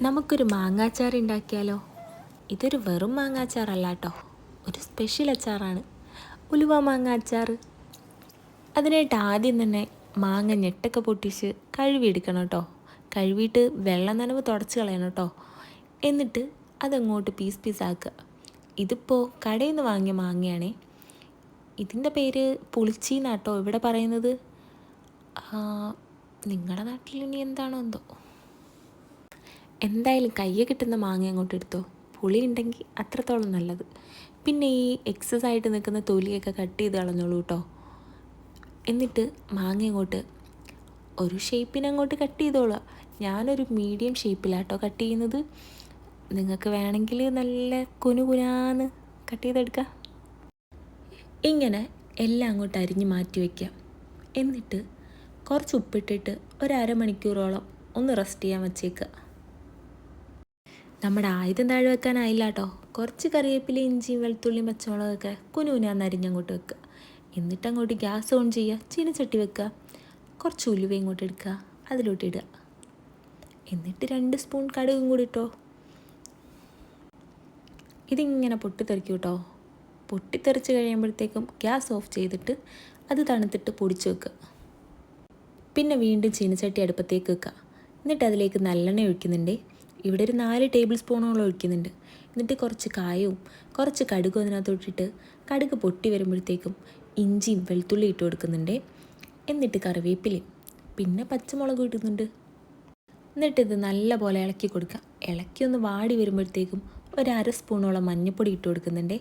നമുക്കൊരു മാങ്ങാച്ചാർ ഉണ്ടാക്കിയാലോ? ഇതൊരു വെറും മാങ്ങാച്ചാറല്ല കേട്ടോ, ഒരു സ്പെഷ്യൽ അച്ചാറാണ്, ഉലുവ മാങ്ങ അച്ചാർ. അതിനായിട്ട് ആദ്യം തന്നെ മാങ്ങ ഞെട്ടൊക്കെ പൊട്ടിച്ച് കഴുകിയെടുക്കണം കേട്ടോ. കഴുകിയിട്ട് വെള്ളം നനവ് തുടച്ച് കളയണം കേട്ടോ. എന്നിട്ട് അതങ്ങോട്ട് പീസ് പീസാക്കുക. ഇതിപ്പോൾ കടയിൽ നിന്ന് വാങ്ങിയ മാങ്ങയാണേ. ഇതിൻ്റെ പേര് പുളിച്ചീന്നാട്ടോ ഇവിടെ പറയുന്നത്. നിങ്ങളുടെ നാട്ടിൽ ഇനി എന്താണോ എന്തോ. എന്തായാലും കയ്യെ കിട്ടുന്ന മാങ്ങ അങ്ങോട്ട് എടുത്തോ. പുളി ഉണ്ടെങ്കിൽ അത്രത്തോളം നല്ലത്. പിന്നെ ഈ എക്സസ് ആയിട്ട് നിൽക്കുന്ന തൊലിയൊക്കെ കട്ട് ചെയ്ത് കളഞ്ഞോളൂ കേട്ടോ. എന്നിട്ട് മാങ്ങ അങ്ങോട്ട് ഒരു ഷേപ്പിനങ്ങോട്ട് കട്ട് ചെയ്തോളുക. ഞാനൊരു മീഡിയം ഷേപ്പിലാട്ടോ കട്ട് ചെയ്യുന്നത്. നിങ്ങൾക്ക് വേണമെങ്കിൽ നല്ല കുനുകുനാന്ന് കട്ട് ചെയ്തെടുക്കാം. ഇങ്ങനെ എല്ലാം അങ്ങോട്ട് അരിഞ്ഞ് മാറ്റി വയ്ക്കാം. എന്നിട്ട് കുറച്ച് ഉപ്പിട്ടിട്ട് ഒരു അരമണിക്കൂറോളം ഒന്ന് റെസ്റ്റ് ചെയ്യാൻ വച്ചേക്കുക. നമ്മുടെ ആയുധം താഴെ വെക്കാനായില്ല കേട്ടോ. കുറച്ച് കറിവേപ്പില, ഇഞ്ചിയും വെളുത്തുള്ളിയും പച്ചമുളകൊക്കെ കുനുകുനാന്ന് അരിഞ്ഞങ്ങോട്ട് വെക്കുക. എന്നിട്ട് അങ്ങോട്ട് ഗ്യാസ് ഓൺ ചെയ്യുക, ചീനച്ചട്ടി വെക്കുക. കുറച്ച് ഉലുവ ഇങ്ങോട്ട് എടുക്കുക, അതിലോട്ട് ഇടുക. എന്നിട്ട് 2 സ്പൂൺ കടുകും കൂടി ഇട്ടോ. ഇതിങ്ങനെ പൊട്ടിത്തെറിക്കും കേട്ടോ. പൊട്ടിത്തെറിച്ച് കഴിയുമ്പോഴത്തേക്കും ഗ്യാസ് ഓഫ് ചെയ്തിട്ട് അത് തണുത്തിട്ട് പൊടിച്ച് വെക്കുക. പിന്നെ വീണ്ടും ചീനച്ചട്ടി അടുപ്പത്തേക്ക് വെക്കുക. എന്നിട്ട് അതിലേക്ക് നല്ലെണ്ണ ഒഴിക്കുന്നുണ്ട്. ഇവിടെ ഒരു 4 ടേബിൾ സ്പൂണോളം ഒഴിക്കുന്നുണ്ട്. എന്നിട്ട് കുറച്ച് കായവും കുറച്ച് കടുകും അതിനകത്തോട്ടിട്ട് കടുക് പൊട്ടി വരുമ്പോഴത്തേക്കും ഇഞ്ചിയും വെളുത്തുള്ളി ഇട്ട് കൊടുക്കുന്നുണ്ട്. എന്നിട്ട് കറിവേപ്പിലയും പിന്നെ പച്ചമുളകും ഇടുന്നുണ്ട്. എന്നിട്ടിത് നല്ലപോലെ ഇളക്കി കൊടുക്കുക. ഇളക്കി ഒന്ന് വാടി വരുമ്പോഴത്തേക്കും ഒരു 1/2 സ്പൂണോളം മഞ്ഞൾപ്പൊടി ഇട്ട് കൊടുക്കുന്നുണ്ട്.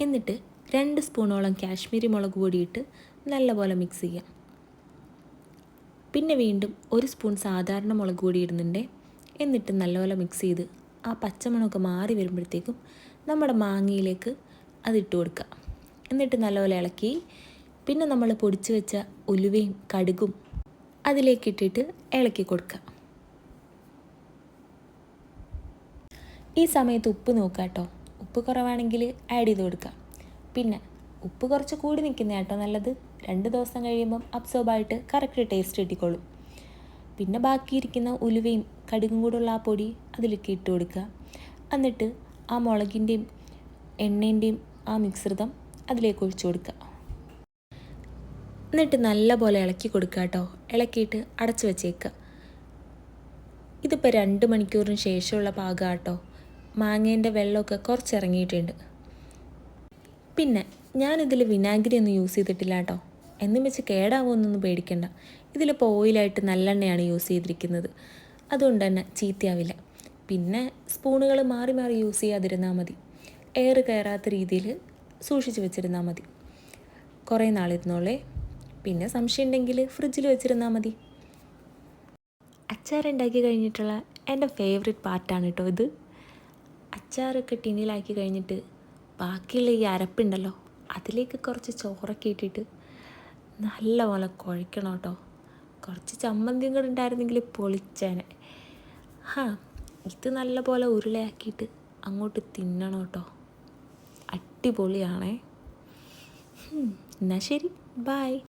എന്നിട്ട് 2 സ്പൂണോളം കാശ്മീരി മുളക് പൊടി ഇട്ട് നല്ലപോലെ മിക്സ് ചെയ്യാം. പിന്നെ വീണ്ടും 1 സ്പൂൺ സാധാരണ മുളക് പൊടി ഇടുന്നുണ്ട്. എന്നിട്ട് നല്ലപോലെ മിക്സ് ചെയ്ത് ആ പച്ചമണമൊക്കെ മാറി വരുമ്പോഴത്തേക്കും നമ്മുടെ മാങ്ങയിലേക്ക് അതിട്ട് കൊടുക്കുക. എന്നിട്ട് നല്ലപോലെ ഇളക്കി പിന്നെ നമ്മൾ പൊടിച്ച് വെച്ച ഉലുവയും കടുകും അതിലേക്കിട്ടിട്ട് ഇളക്കി കൊടുക്കുക. ഈ സമയത്ത് ഉപ്പ് നോക്കുക കേട്ടോ. ഉപ്പ് കുറവാണെങ്കിൽ ആഡ് ചെയ്ത് കൊടുക്കുക. പിന്നെ ഉപ്പ് കുറച്ച് കൂടി നിൽക്കുന്ന കേട്ടോ നല്ലത്. 2 ദിവസം കഴിയുമ്പം അബ്സോർബായിട്ട് കറക്റ്റ് ടേസ്റ്റ് കിട്ടിക്കോളും. പിന്നെ ബാക്കിയിരിക്കുന്ന ഉലുവയും കടുകും കൂടെയുള്ള ആ പൊടി അതിലേക്ക് ഇട്ട് കൊടുക്കുക. എന്നിട്ട് ആ മുളകിൻ്റെയും എണ്ണേൻ്റെയും ആ മിശ്രിതം അതിലേക്ക് ഒഴിച്ചു കൊടുക്കുക. എന്നിട്ട് നല്ലപോലെ ഇളക്കി കൊടുക്കുക കേട്ടോ. ഇളക്കിയിട്ട് അടച്ചു വെച്ചേക്കുക. ഇതിപ്പോൾ 2 മണിക്കൂറിന് ശേഷമുള്ള പാകം കേട്ടോ. മാങ്ങേൻ്റെ വെള്ളമൊക്കെ കുറച്ച് ഇറങ്ങിയിട്ടുണ്ട്. പിന്നെ ഞാനിതിൽ വിനാഗിരി ഒന്നും യൂസ് ചെയ്തിട്ടില്ല കേട്ടോ. എന്നും വെച്ച് കേടാവുമെന്നൊന്നും പേടിക്കണ്ട. ഇതിലിപ്പോൾ ഓയിലായിട്ട് നല്ലെണ്ണയാണ് യൂസ് ചെയ്തിരിക്കുന്നത്. അതുകൊണ്ട് തന്നെ ചീത്തയാവില്ല. പിന്നെ സ്പൂണുകൾ മാറി മാറി യൂസ് ചെയ്യാതിരുന്നാൽ മതി. എയർ കയറാത്ത രീതിയിൽ സൂക്ഷിച്ച് വെച്ചിരുന്നാൽ മതി. കുറേ നാളിരുന്നോളേ. പിന്നെ സംശയം ഉണ്ടെങ്കിൽ ഫ്രിഡ്ജിൽ വെച്ചിരുന്നാൽ മതി. അച്ചാറുണ്ടാക്കി കഴിഞ്ഞിട്ടുള്ള എൻ്റെ ഫേവറേറ്റ് പാർട്ടാണ് കേട്ടോ ഇത്. അച്ചാറൊക്കെ ടിന്നിലാക്കി കഴിഞ്ഞിട്ട് ബാക്കിയുള്ള ഈ അരപ്പുണ്ടല്ലോ, അതിലേക്ക് കുറച്ച് ചോറൊക്കെ ഇട്ടിട്ട് നല്ലപോലെ കുഴയ്ക്കണം കേട്ടോ. കുറച്ച് ചമ്മന്തിയും കൂടെ ഉണ്ടായിരുന്നെങ്കിൽ പൊളിച്ചേനെ. ഇത് നല്ലപോലെ ഉരുളയാക്കിയിട്ട് അങ്ങോട്ട് തിന്നണം കേട്ടോ. അടിപൊളിയാണേ. എന്നാൽ ശരി, ബൈ.